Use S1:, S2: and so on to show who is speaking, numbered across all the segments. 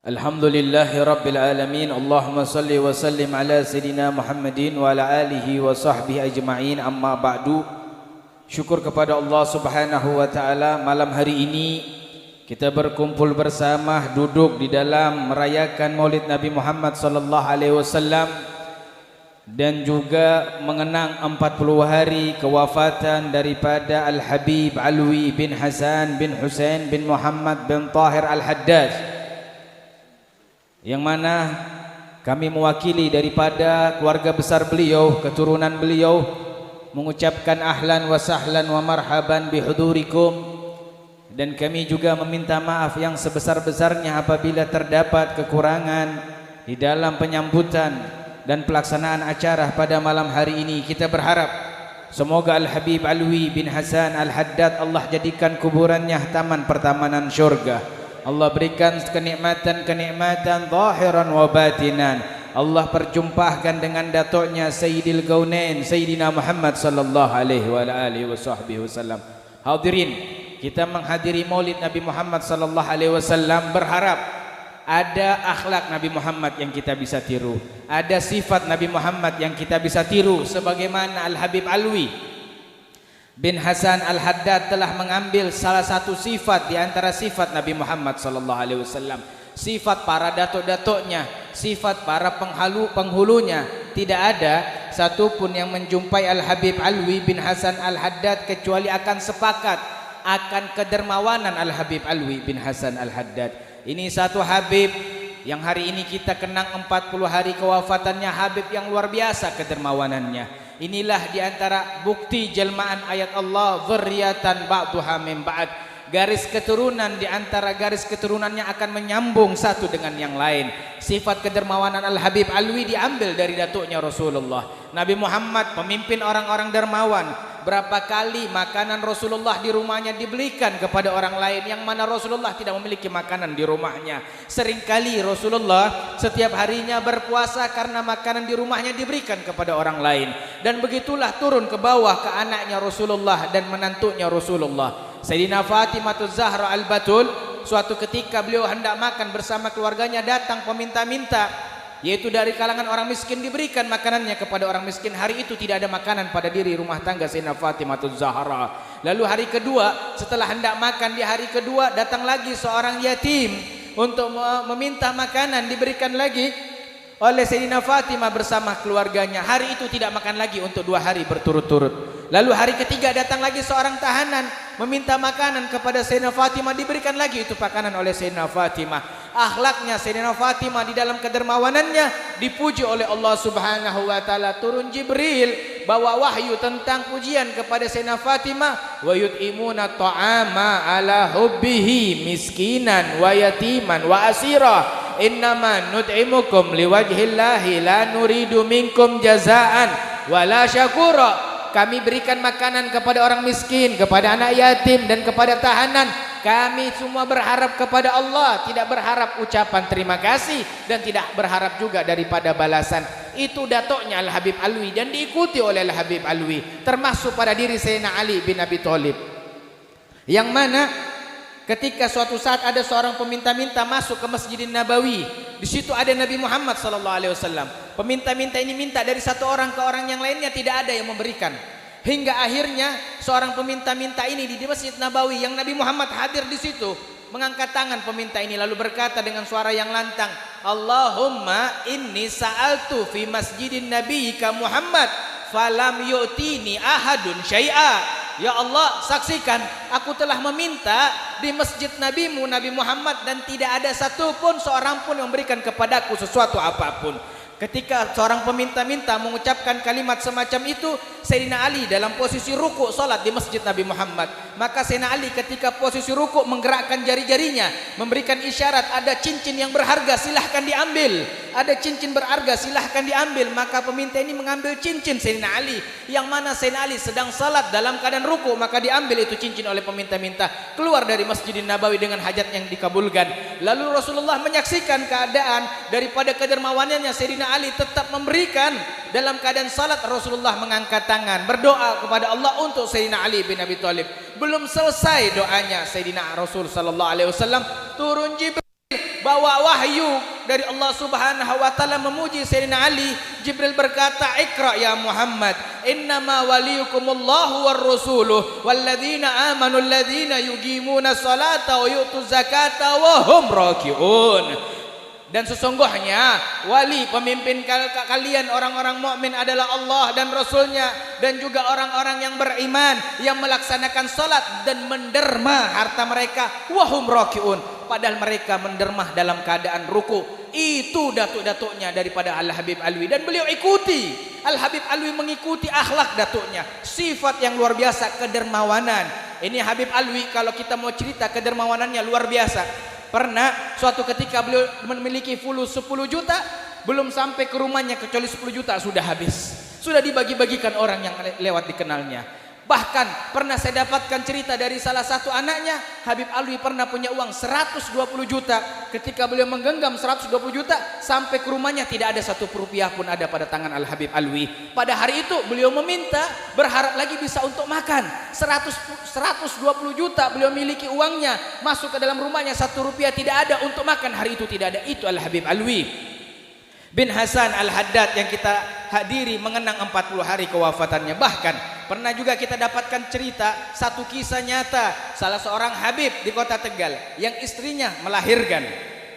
S1: Alhamdulillahi Rabbil Alamin. Allahumma salli wa sallim ala Sayyidina Muhammadin wa ala alihi wa sahbihi ajma'in. Amma ba'du. Syukur kepada Allah subhanahu wa ta'ala, malam hari ini kita berkumpul bersama, duduk di dalam merayakan maulid Nabi Muhammad sallallahu alaihi wasallam dan juga mengenang 40 hari kewafatan daripada Al-Habib Alwi bin Hasan bin Husain bin Muhammad bin Tahir Al-Haddad, yang mana kami mewakili daripada keluarga besar beliau, keturunan beliau, mengucapkan ahlan wa sahlan wa marhaban bihudurikum, dan kami juga meminta maaf yang sebesar-besarnya apabila terdapat kekurangan di dalam penyambutan dan pelaksanaan acara pada malam hari ini. Kita berharap semoga Al-Habib Alwi bin Hasan Al-Haddad Allah jadikan kuburannya taman pertamanan syurga. Allah berikan kenikmatan zahiran wa batinan. Allah perjumpahkan dengan datuknya Sayyidil Gaunain Sayyidina Muhammad sallallahu alaihi wa alihi wasallam. Hadirin, kita menghadiri maulid Nabi Muhammad sallallahu alaihi wasallam berharap ada akhlak Nabi Muhammad yang kita bisa tiru, ada sifat Nabi Muhammad yang kita bisa tiru, sebagaimana Al-Habib Alwi bin Hasan Al-Haddad telah mengambil salah satu sifat di antara sifat Nabi Muhammad sallallahu alaihi wasallam, sifat para datuk-datuknya, sifat para penghulunya. Tidak ada satupun yang menjumpai Al-Habib Alwi bin Hasan Al-Haddad kecuali akan sepakat akan kedermawanan Al-Habib Alwi bin Hasan Al-Haddad. Ini satu Habib yang hari ini kita kenang 40 hari kewafatannya, Habib yang luar biasa kedermawanannya. Inilah diantara bukti jelmaan ayat Allah, dzurriatan ba'duha min ba'd. Garis keturunan diantara garis keturunannya akan menyambung satu dengan yang lain. Sifat kedermawanan Al-Habib Alwi diambil dari datuknya Rasulullah. Nabi Muhammad pemimpin orang-orang dermawan. Berapa kali makanan Rasulullah di rumahnya dibelikan kepada orang lain, yang mana Rasulullah tidak memiliki makanan di rumahnya. Seringkali Rasulullah setiap harinya berpuasa karena makanan di rumahnya diberikan kepada orang lain. Dan begitulah turun ke bawah ke anaknya Rasulullah dan menantunya Rasulullah, Sayyidina Fatimah Zahra Al-Batul. Suatu ketika beliau hendak makan bersama keluarganya, datang peminta-minta, yaitu dari kalangan orang miskin, diberikan makanannya kepada orang miskin. Hari itu tidak ada makanan pada diri rumah tangga Sayyidina Fatimah Zahra. Lalu hari kedua, setelah hendak makan di hari kedua, datang lagi seorang yatim untuk meminta makanan, diberikan lagi oleh Sayyidina Fatimah bersama keluarganya. Hari itu tidak makan lagi untuk 2 hari berturut-turut. Lalu hari ketiga datang lagi seorang tahanan meminta makanan kepada Sayyidina Fatimah, diberikan lagi itu makanan oleh Sayyidina Fatimah. Akhlaknya Sayyidina Fatimah di dalam kedermawanannya dipuji oleh Allah Subhanahu wa taala. Turun Jibril bawa wahyu tentang pujian kepada Sayyidina Fatimah, wa yut'imuna ta'ama ala hubbihi miskinan wa yatiman wa asira innama nut'imukum liwajhillahi la nuridu minkum jazaan wala syakura. Kami berikan makanan kepada orang miskin, kepada anak yatim, dan kepada tahanan. Kami semua berharap kepada Allah, tidak berharap ucapan terima kasih dan tidak berharap juga daripada balasan. Itu datuknya Al-Habib Alwi dan diikuti oleh Al-Habib Alwi, termasuk pada diri Sayyidina Ali bin Abi Thalib, yang mana ketika suatu saat ada seorang peminta-minta masuk ke Masjidin Nabawi, di situ ada Nabi Muhammad sallallahu alaihi wasallam. Peminta-minta ini minta dari satu orang ke orang yang lainnya, tidak ada yang memberikan. Hingga akhirnya seorang peminta-minta ini di Masjid Nabawi yang Nabi Muhammad hadir di situ, mengangkat tangan peminta ini lalu berkata dengan suara yang lantang, Allahumma inni sa'altu fi masjidin nabiyyika Muhammad falam yu'tini ahadun syai'a. Ya Allah, saksikan, aku telah meminta di masjid Nabimu Nabi Muhammad dan tidak ada satupun seorang pun yang memberikan kepadaku sesuatu apapun. Ketika seorang peminta-minta mengucapkan kalimat semacam itu, Sayyidina Ali dalam posisi ruku salat di masjid Nabi Muhammad. Maka Sayyidina Ali ketika posisi ruku menggerakkan jari-jarinya, memberikan isyarat, ada cincin yang berharga silahkan diambil, ada cincin berharga silahkan diambil. Maka peminta ini mengambil cincin Sayyidina Ali, yang mana Sayyidina Ali sedang salat dalam keadaan ruku, maka diambil itu cincin oleh peminta-minta, keluar dari Masjidin Nabawi dengan hajat yang dikabulkan. Lalu Rasulullah menyaksikan keadaan daripada kedermawanannya Sayyidina Ali tetap memberikan. Dalam keadaan salat Rasulullah mengangkat tangan berdoa kepada Allah untuk Sayyidina Ali bin Abi Thalib. Belum selesai doanya Sayyidina Rasul sallallahu alaihi wasallam, turun Jibril bawa wahyu dari Allah Subhanahu wa taala memuji Sayyidina Ali. Jibril berkata, "Iqra ya Muhammad, innama waliyukumullahu war rasuluh walladzina amanu alladzina yuqimuna sholata wa yutuz zakata wa hum raki'un." Dan sesungguhnya wali pemimpin kalian orang-orang mukmin adalah Allah dan Rasulnya, dan juga orang-orang yang beriman yang melaksanakan salat dan menderma harta mereka, wahum rakiun, padahal mereka mendermah dalam keadaan ruku. Itu datuk-datuknya daripada Al-Habib Alwi, dan beliau ikuti. Al-Habib Alwi mengikuti akhlak datuknya, sifat yang luar biasa, kedermawanan. Ini Habib Alwi, kalau kita mau cerita kedermawanannya luar biasa. Pernah suatu ketika beliau memiliki fulus 10 juta, belum sampai ke rumahnya kecuali 10 juta sudah habis. Sudah dibagi-bagikan orang yang lewat dikenalnya. Bahkan pernah saya dapatkan cerita dari salah satu anaknya, Habib Alwi pernah punya uang 120 juta. Ketika beliau menggenggam 120 juta, sampai ke rumahnya tidak ada satu rupiah pun ada pada tangan Al-Habib Alwi. Pada hari itu beliau meminta, berharap lagi bisa untuk makan. 120 juta beliau miliki uangnya, masuk ke dalam rumahnya 1 rupiah tidak ada untuk makan. Hari itu tidak ada. Itu Al-Habib Alwi bin Hasan Al-Haddad yang kita hadiri mengenang 40 hari kewafatannya. Bahkan pernah juga kita dapatkan cerita satu kisah nyata salah seorang Habib di kota Tegal yang istrinya melahirkan.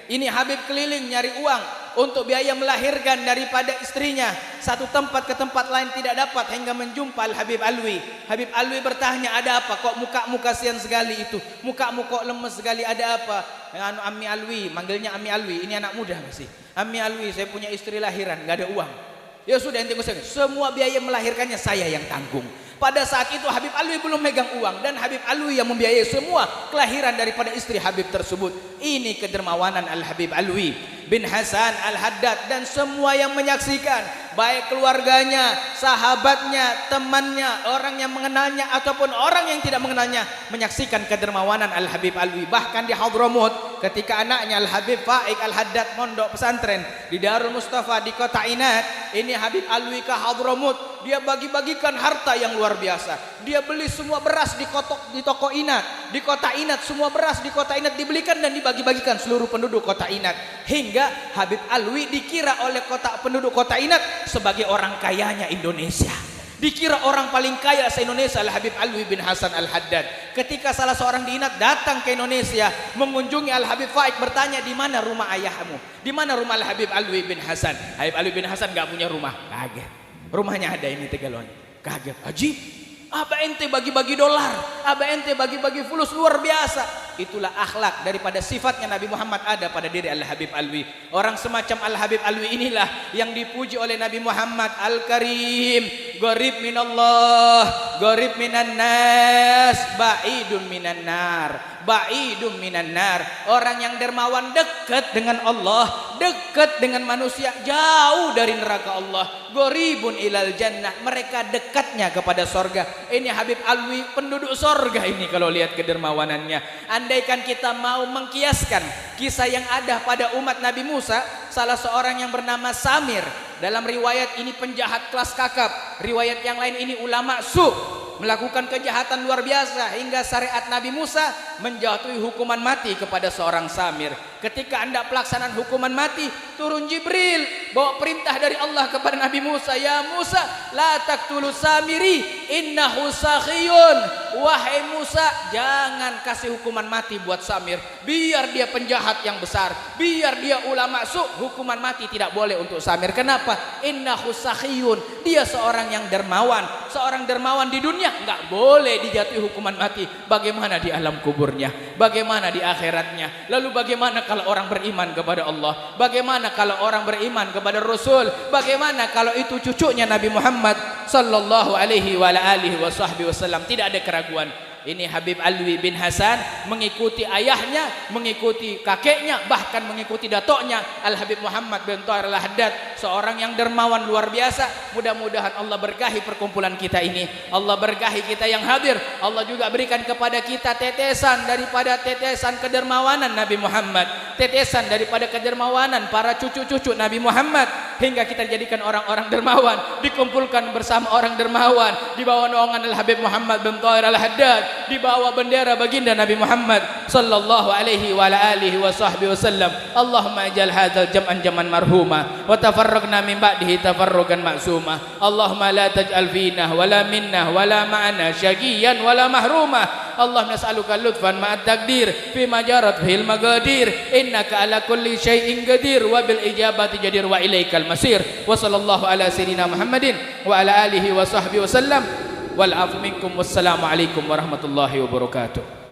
S1: Ini Habib keliling nyari uang untuk biaya melahirkan daripada istrinya. Satu tempat ke tempat lain tidak dapat hingga menjumpa Al-Habib Alwi. Habib Alwi bertanya, ada apa? Kok mukamu kasihan sekali itu? Mukamu kok lemes sekali, ada apa? Ammi Alwi, manggilnya Ammi Alwi. Ini anak muda masih. Ammi Alwi, saya punya istri lahiran, nggak ada uang. Ya sudah, ente semua biaya melahirkannya saya yang tanggung. Pada saat itu Habib Alwi belum megang uang, dan Habib Alwi yang membiayai semua kelahiran daripada istri Habib tersebut. Ini kedermawanan Al-Habib Alwi bin Hasan Al-Haddad, dan semua yang menyaksikan, baik keluarganya, sahabatnya, temannya, orang yang mengenalnya ataupun orang yang tidak mengenalnya, menyaksikan kedermawanan Al-Habib Alwi. Bahkan di Hadramut ketika anaknya Al-Habib Faik Al-Haddad mondok pesantren di Darul Mustafa di kota Inat, ini Habib Alwi ke Hadramut, dia bagi-bagikan harta yang luar biasa. Dia beli semua beras di toko Inat, di kota Inat, semua beras di kota Inat dibelikan dan dibagi-bagikan seluruh penduduk kota Inat. Hingga Habib Alwi dikira oleh penduduk kota Inat sebagai orang kayanya Indonesia. Dikira orang paling kaya se-Indonesia Al-Habib Alwi bin Hasan Al-Haddad. Ketika salah seorang di Inat datang ke Indonesia mengunjungi Al-Habib Faik, bertanya, di mana rumah ayahmu? Di mana rumah Al-Habib Alwi bin Hasan? Habib Alwi bin Hasan gak punya rumah. Kaget. Rumahnya ada ini Tegalon. Kaget. Ajib. Aba ente bagi-bagi dolar, aba ente bagi-bagi fulus, luar biasa. Itulah akhlak daripada sifatnya Nabi Muhammad ada pada diri Al-Habib Alwi. Orang semacam Al-Habib Alwi inilah yang dipuji oleh Nabi Muhammad, Al-Karim, gharib minallah, gharib minan nas, ba'idun minan nar, ba'idun minan nar. Orang yang dermawan dekat dengan Allah, dekat dengan manusia, jauh dari neraka Allah. Gharibun ilal jannah, mereka dekatnya kepada sorga. Ini Habib Alwi penduduk sorga ini kalau lihat kedermawanannya. Andaikan kita mau mengkiaskan kisah yang ada pada umat Nabi Musa, salah seorang yang bernama Samir, dalam riwayat ini penjahat kelas kakap, riwayat yang lain ini ulama su, melakukan kejahatan luar biasa hingga syariat Nabi Musa menjatuhi hukuman mati kepada seorang Samir. Ketika hendak pelaksanaan hukuman mati, turun Jibril bawa perintah dari Allah kepada Nabi Musa, ya Musa, la taqtulu Samiri innahu sakhiyun. Wahai Musa, jangan kasih hukuman mati buat Samir, biar dia penjahat yang besar, biar dia ulama su, hukuman mati tidak boleh untuk Samir. Kenapa? Innahu sakhiyun, dia seorang yang dermawan. Seorang dermawan di dunia nggak boleh dijatuhi hukuman mati. Bagaimana di alam kuburnya? Bagaimana di akhiratnya? Lalu bagaimana kalau orang beriman kepada Allah? Bagaimana kalau orang beriman kepada Rasul? Bagaimana kalau itu cucunya Nabi Muhammad sallallahu alaihi wa alihi wasallam? Tidak ada keraguan. Ini Habib Alwi bin Hasan mengikuti ayahnya, mengikuti kakeknya, bahkan mengikuti datuknya Al-Habib Muhammad bin Thahir Al-Haddad, seorang yang dermawan luar biasa. Mudah-mudahan Allah berkahi perkumpulan kita ini, Allah berkahi kita yang hadir, Allah juga berikan kepada kita tetesan daripada tetesan kedermawanan Nabi Muhammad, tetesan daripada kedermawanan para cucu-cucu Nabi Muhammad hingga kita dijadikan orang-orang dermawan, dikumpulkan bersama orang dermawan di bawah naungan Al-Habib Muhammad bin Thahir Al-Haddad, di bawah bendera baginda Nabi Muhammad sallallahu alaihi wa ala alihi wa sahbihi wasallam. Allahumma ij'al hadzal jam'an jam'an marhuma wa tafarraqna min ba'dihi tafarruqan ma'suma. Allahumma la taj'al fina wala minna wala ma'ana syaqiyan wala mahruma. Allahumma nas'aluka lutfan ma'at taqdir fi ma jarat fil maqadir innaka ala kulli syai'in qadir wa bil ijabati jadir wa ilaikal masir. Wa sallallahu ala sayyidina Muhammadin wa ala alihi wa sahbihi wasallam wal afu minkum. Wassalamu alaikum warahmatullahi wabarakatuh.